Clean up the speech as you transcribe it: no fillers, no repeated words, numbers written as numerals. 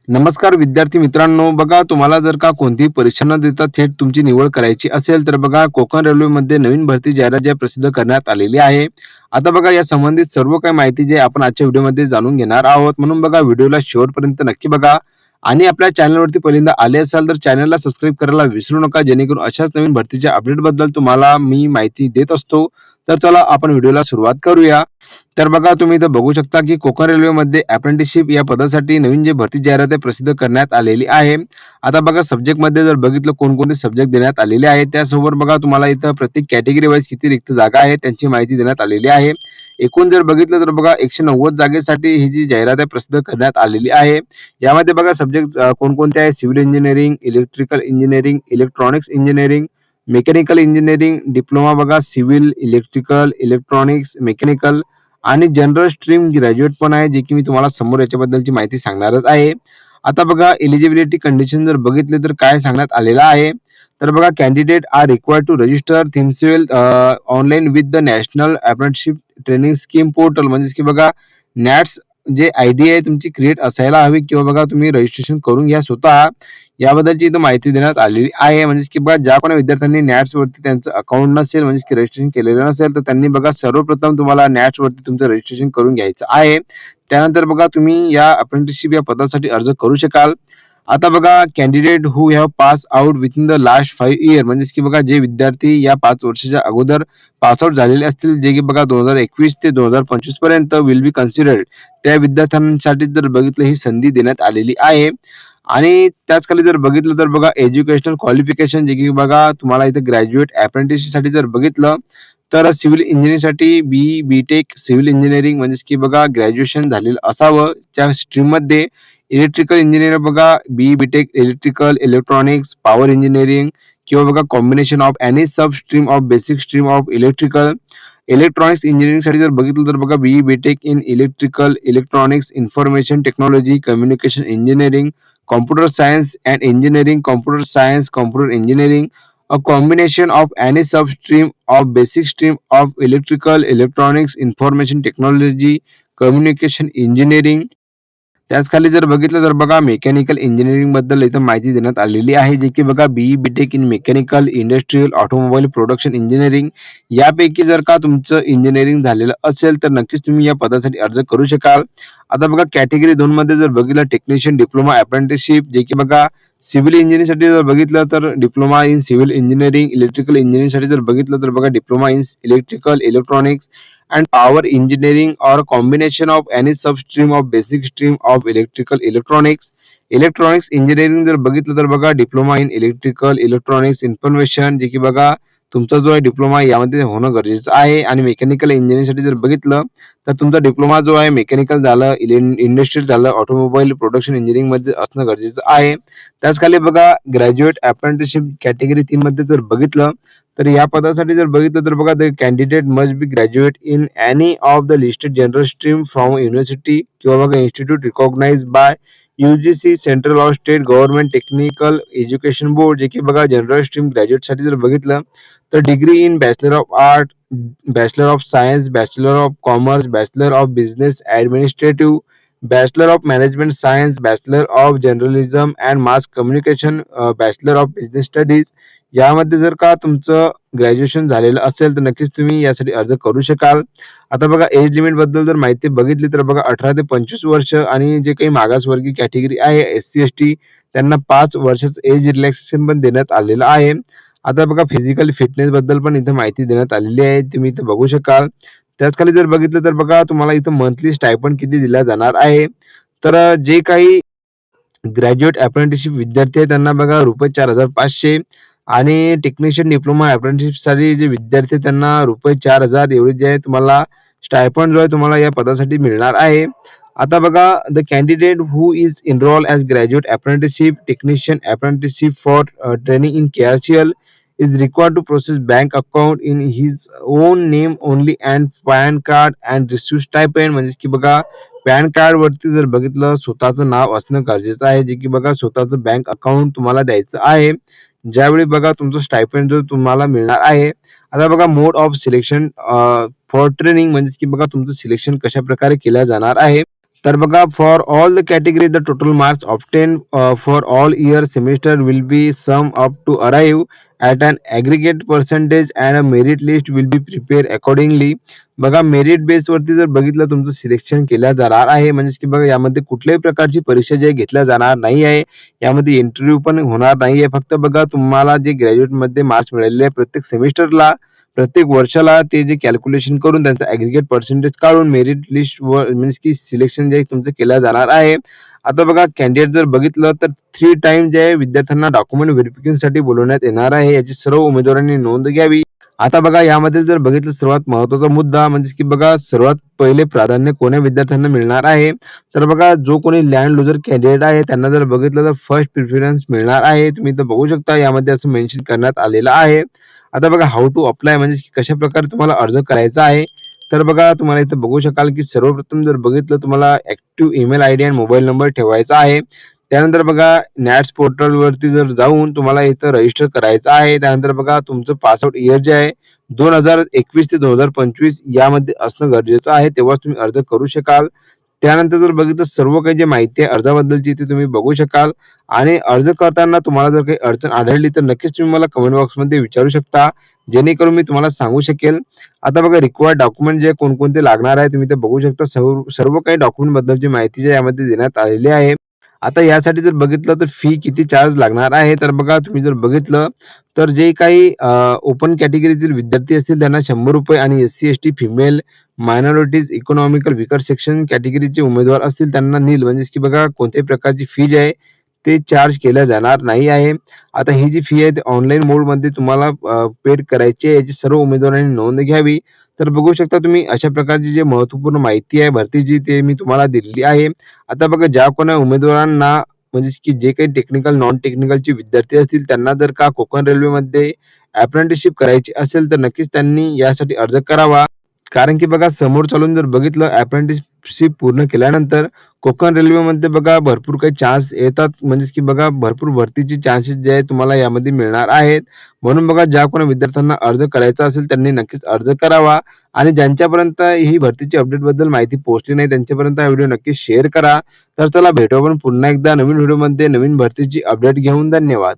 नमस्कार विद्यार्थी मित्रांनो, बघा तुम्हाला जर का कोणतीही परीक्षा न देता थेट तुमची निवड करायची असेल तर बघा कोकण रेल्वेमध्ये नवीन भरती जाहिरात जी प्रसिद्ध करण्यात आलेली आहे. आता बघा या संबंधित सर्व काही माहिती जे आपण आजच्या व्हिडिओमध्ये जाणून घेणार आहोत, म्हणून बघा व्हिडिओला शेवटपर्यंत नक्की बघा. आणि आपल्या चॅनलवरती पहिल्यांदा आले असाल तर चॅनलला सबस्क्राईब करायला विसरू नका, जेणेकरून अशाच नवीन भरतीच्या अपडेटबद्दल तुम्हाला मी माहिती देत असतो. तर चला आपण व्हिडिओला सुरुवात करूया. तर बघा तुम्ही इथं बघू शकता की कोकण रेल्वेमध्ये अप्रेंटिसशिप या पदासाठी नवीन जे भरती जाहिरात आहे प्रसिद्ध करण्यात आलेली आहे. आता बघा सब्जेक्टमध्ये जर बघितलं कोणकोणते सब्जेक्ट देण्यात आलेले आहेत, त्यासोबत बघा तुम्हाला इथं प्रत्येक कॅटेगरी वाईज किती रिक्त जागा आहेत त्यांची माहिती देण्यात आलेली आहे. एकूण जर बघितलं तर बघा 190 जागेसाठी ही जी जाहिरात आहे प्रसिद्ध करण्यात आलेली आहे. यामध्ये बघा सब्जेक्ट कोणकोणते आहेत: civil engineering, electrical engineering, electronics engineering, mechanical engineering, diploma बघा सिव्हिल, इलेक्ट्रिकल, इलेक्ट्रॉनिक्स, मेकॅनिकल आणि जनरल स्ट्रीम ग्रॅज्युएट पण आहे, जे की मी तुम्हाला समोर याच्याबद्दलची माहिती सांगणारच आहे. आता बघा एलिजिबिलिटी कंडिशन जर बघितले तर काय सांगण्यात आलेलं आहे, तर बघा candidate are required to register themself online with the national apprenticeship training scheme portal. म्हणजेच की बघा नॅट्स जे आयडी आहे तुमची क्रिएट असायला हवी किंवा बघा तुम्ही रजिस्ट्रेशन करून घ्या स्वतः. याबद्दलची इथं माहिती देण्यात आलेली आहे. म्हणजे की बघा ज्या कोणी विद्यार्थ्यांनी नॅट्स वरती त्यांचं अकाउंट नसेल, म्हणजे की रजिस्ट्रेशन केलेलं नसेल, तर त्यांनी बघा सर्वप्रथम तुम्हाला नॅट्स वरती तुमचं रजिस्ट्रेशन करून घ्यायचं आहे. त्यानंतर बघा तुम्ही या अप्रेंटिसशिप या पदासाठी अर्ज करू शकाल. आता बघा candidate who have pass out within the last 5 year. म्हणजेच की बघा जे विद्यार्थी या 5 वर्षाच्या अगोदर पास आउट झालेले असतील, जे की बघा 2021 ते 2025 पर्यंत विल बी कन्सिडर्ड, त्या विद्यार्थ्यांसाठी जर बघितलं ही संधी देण्यात आलेली आहे. आणि त्याच खाली जर बघितलं तर बघा एज्युकेशनल क्वालिफिकेशन, जे की बघा तुम्हाला इथे ग्रॅज्युएट अप्रेंटिससाठी जर बघितलं तर सिव्हिल इंजिनिअरिंगसाठी बी.टेक सिव्हिल इंजिनिअरिंग म्हणजेच की बघा ग्रॅज्युएशन झालेलं असावं त्या स्ट्रीममध्ये. इलेक्ट्रिकल इंजिनिअर बघा B Tech electrical, electronics, power engineering किंवा बघा combination of any sub stream of basic stream of electrical. Electronics इंजिनिअरिंगसाठी जर बघितलं तर बघा B Tech in electrical, electronics, information technology, communication engineering, computer science and engineering, computer science, computer engineering, a combination of any substream of basic stream of electrical, electronics, information technology, communication engineering. त्याच खाली जर बघितलं तर बघा mechanical engineering बद्दल इथं माहिती देण्यात आलेली आहे, जे की बघा B Tech in mechanical, industrial, automobile production engineering. यापैकी जर का तुमचं इंजिनिअरिंग झालेलं असेल तर नक्कीच तुम्ही या पदासाठी अर्ज करू शकाल. आता बघा कॅटेगरी 2 मध्ये जर बघितलं टेक्निशियन डिप्लोमा अप्रेंटिसशिप, जे की बघा सिव्हिल इंजिनिअरिंगसाठी जर बघितलं तर diploma in civil engineering, electrical इंजिनिअरिंगसाठी जर बघितलं तर बघा diploma in electrical, electronics and power engineering or a combination of any substream of basic stream of electrical electronics. Electronics engineering जर बघितलं तर बघा diploma in electrical, electronics, information, जे की बघा तुमचा जो आहे डिप्लोमा यामध्ये होणं गरजेचं आहे. आणि मेकॅनिकल इंजिनिअरिंगसाठी जर बघितलं तर तुमचा डिप्लोमा जो आहे मेकॅनिकल झालं, इंडस्ट्रियल झालं, ऑटोमोबाईल प्रोडक्शन इंजिनिअरिंग मध्ये असणं गरजेचं आहे. त्याच खाली बघा ग्रॅज्युएट अप्रेंटिसशिप कॅटेगरी 3 मध्ये जर बघितलं तर या पदासाठी जर बघितलं तर बघा the candidate must be graduate in any of the listed general stream from university किंवा बघा institute recognised by UGC, central of state government technical education board. जे की बघा जनरल स्ट्रीम ग्रॅज्युएटसाठी जर बघितलं तर degree in bachelor of art, bachelor of science, bachelor of commerce, bachelor of business administrative, bachelor of management science, bachelor of journalism and mass communication, bachelor of business studies. यामध्ये जर का तुमचं graduation झालेलं असेल तर नक्कीच तुम्ही यासाठी अर्ज करू शकाल. आता बघा एज लिमिट बद्दल जर माहिती बघितली तर बघा 18 ते 25 वर्ष, आणि जे काही मागासवर्गीय कॅटेगरी आहे SC ST त्यांना 5 वर्षाचं एज रिलॅक्सेशन पण देण्यात आलेलं आहे. आता बघा फिजिकल फिटनेस बद्दल पण इथं माहिती देण्यात आलेली आहे, तुम्ही इथं बघू शकाल. त्याच खाली जर बघितलं तर बघा तुम्हाला इथं मंथली स्टायपंड किती दिला जाणार आहे. तर जे काही ग्रॅज्युएट अप्रेंटिसशिप विद्यार्थी आहेत त्यांना बघा रुपये 4,500, आणि टेक्निशियन डिप्लोमा अप्रेंटिसशिपसाठी जे विद्यार्थी आहेत त्यांना रुपये 4,000 एवढे जे आहे तुम्हाला स्टायपंड जो आहे तुम्हाला या पदासाठी मिळणार आहे. आता बघा the candidate who is enrol as graduate apprenticeship technician apprenticeship for training in KRCL is required to process bank account in his own name only and PAN card and receive stipend. म्हणजे की बघा pan card वरती जर बघितलं स्वतःचं नाव असणं गरजेचं आहे, जे की बघा स्वतःचं बँक अकाउंट तुम्हाला द्यायचं आहे ज्यावेळी बघा तुमचं स्टायपेंड जो तुम्हाला मिळणार आहे. आता बघा मोड ऑफ सिलेक्शन फॉर ट्रेनिंग, म्हणजे की बघा तुमचं सिलेक्शन कशा प्रकारे केलं जाणार आहे. तर बघा for all the category the total marks obtain for all year semester will be sum up to arrive at an aggregate percentage and a merit list will be prepare accordingly. बघा merit बेसवरती जर बघितलं तुमचं selection केलं जाणार आहे. म्हणजेच की बघा यामध्ये कुठल्याही प्रकारची परीक्षा जी आहे घेतल्या जाणार नाही आहे. यामध्ये इंटरव्ह्यू पण होणार नाही आहे. फक्त बघा तुम्हाला जे ग्रॅज्युएटमध्ये मार्क्स मिळालेले आहे प्रत्येक सेमिस्टरला, प्रत्येक वर्षाला ते जे कॅल्क्युलेशन करून त्यांचा ॲग्रीगेट पर्सेंटेज काढून मेरिट लिस्टवर मीन्स की सिलेक्शन जे आहे तुमचं केलं जाणार आहे. आता बघा कॅन्डिडेट जर बघितलं तर 3 टाईम जे आहे विद्यार्थ्यांना डॉक्युमेंट व्हेरिफिकेशनसाठी बोलवण्यात येणार आहे. याची सर्व उमेदवारांनी नोंद घ्यावी. आता बघा यामध्ये जर बघितलं सर्वात महत्त्वाचा मुद्दा म्हणजे की बघा सर्वात पहिले प्राधान्य कोण्या विद्यार्थ्यांना मिळणार आहे. तर बघा जो कोणी लँड लुजर कॅन्डिडेट आहे त्यांना जर बघितलं तर फर्स्ट प्रिफरन्स मिळणार आहे. तुम्ही इथं बघू शकता यामध्ये असं मेन्शन करण्यात आलेलं आहे. आता बघा हाऊ टू अप्लाय म्हणजे की कशाप्रकारे तुम्हाला अर्ज करायचा आहे. तर बघा तुम्हाला इथं बघू शकाल की सर्वप्रथम जर बघितलं तुम्हाला ॲक्टिव्ह ईमेल आयडी आणि मोबाईल नंबर ठेवायचा आहे. त्यानंतर बघा नॅट्स पोर्टलवरती जर जाऊन तुम्हाला इथं रजिस्टर करायचं आहे. त्यानंतर बघा तुमचं पासआउट इयर जे आहे 2021 ते 2025 यामध्ये असणं गरजेचं आहे. तेव्हाच तुम्ही अर्ज करू शकाल. त्यानंतर जर बघितलं सर्व काही जी माहिती आहे अर्जाबद्दलची ती तुम्ही बघू शकाल आणि अर्ज करताना तुम्हाला जर काही अडचण आढळली तर नक्कीच तुम्ही मला कमेंट बॉक्समध्ये विचारू शकता. जेणेकरून मी तुम्हाला सांगू शकेल. आता बघा रिक्वायर्ड डॉक्युमेंट जे कोणकोणते लागणार आहे तुम्ही ते बघू शकता. सर्व सर्व काही डॉक्युमेंट बद्दलची माहिती जी आहे यामध्ये देण्यात आलेली आहे. आता यासाठी जर बघितलं तर फी किती चार्ज लागणार आहे. तर बघा तुम्ही जर बघितलं तर जे काही ओपन कॅटेगरीतील विद्यार्थी असतील त्यांना ₹100 आणि SC, ST, female, minorities, economical weaker section कॅटेगरीचे उमेदवार असतील त्यांना नील म्हणजेच की बघा कोणत्याही प्रकारची फी जी आहे ते चार्ज केल्या जाणार नाही आहे. आता ही जी फी आहे ती ऑनलाईन मोडमध्ये तुम्हाला पेड करायची आहे. याची सर्व उमेदवारांनी नोंद घ्यावी. तर बघू शकता तुम्ही अशा प्रकारची जी महत्त्वपूर्ण माहिती आहे भरतीची ते मी तुम्हाला दिलेली आहे. आता बघा ज्या कोणा उमेदवारांना म्हणजेच की जे काही टेक्निकल, नॉन टेक्निकलचे विद्यार्थी असतील त्यांना जर का कोकण रेल्वेमध्ये अप्रेंटिसशिप करायची असेल तर नक्कीच त्यांनी यासाठी अर्ज करावा. कारण की बघा समोर चालून जर बघितलं अप्रेंटिसशिप पूर्ण केल्यानंतर कोकण रेल्वेमध्ये बघा भरपूर काही चान्स येतात. म्हणजेच की बघा भरपूर भरतीचे चान्सेस जे आहेत तुम्हाला यामध्ये मिळणार आहेत. म्हणून बघा ज्या कोणी विद्यार्थ्यांना अर्ज करायचा असेल त्यांनी नक्कीच अर्ज करावा आणि ज्यांच्यापर्यंत ही भरतीची अपडेटबद्दल माहिती पोहोचली नाही त्यांच्यापर्यंत हा व्हिडिओ नक्कीच शेअर करा. तर चला भेटू आपण पुन्हा एकदा नवीन व्हिडिओमध्ये नवीन भरतीची अपडेट घेऊन. धन्यवाद.